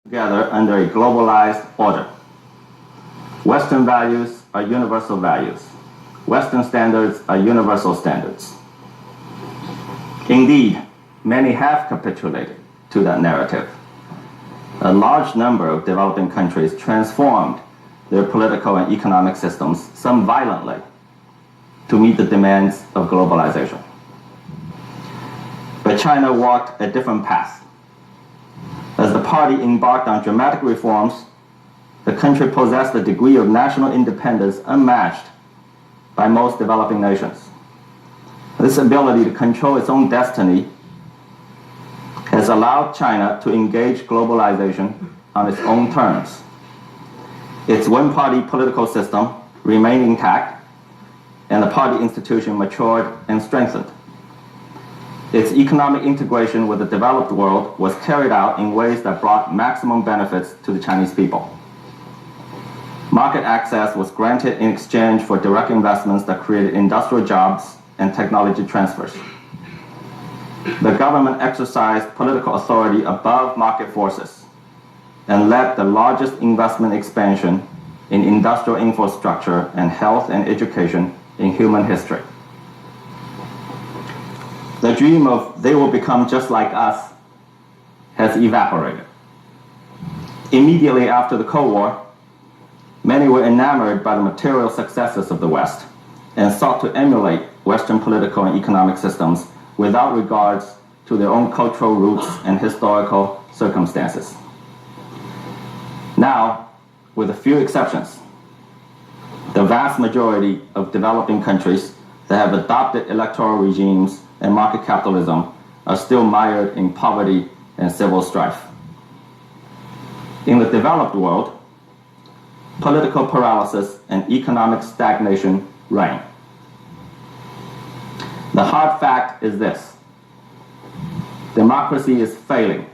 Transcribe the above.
together under a globalized order. Western values are universal values. Western standards are universal standards. Indeed, many have capitulated to that narrative. A large number of developing countries transformed their political and economic systems, some violently, to meet the demands of globalization. But China walked a different path. As the party embarked on dramatic reforms, the country possessed a degree of national independence unmatched by most developing nations. This ability to control its own destiny has allowed China to engage globalization on its own terms. Its one-party political system remained intact, and the party institution matured and strengthened. Its economic integration with the developed world was carried out in ways that brought maximum benefits to the Chinese people. Market access was granted in exchange for direct investments that created industrial jobs and technology transfers. The government exercised political authority above market forces and led the largest investment expansion in industrial infrastructure and health and education in human history. The dream of they will become just like us has evaporated. Immediately after the Cold War, many were enamored by the material successes of the West and sought to emulate Western political and economic systems without regards to their own cultural roots and historical circumstances. Now, with a few exceptions, the vast majority of developing countries that have adopted electoral regimes and market capitalism are still mired in poverty and civil strife. In the developed world, political paralysis and economic stagnation reign. The hard fact is this: democracy is failing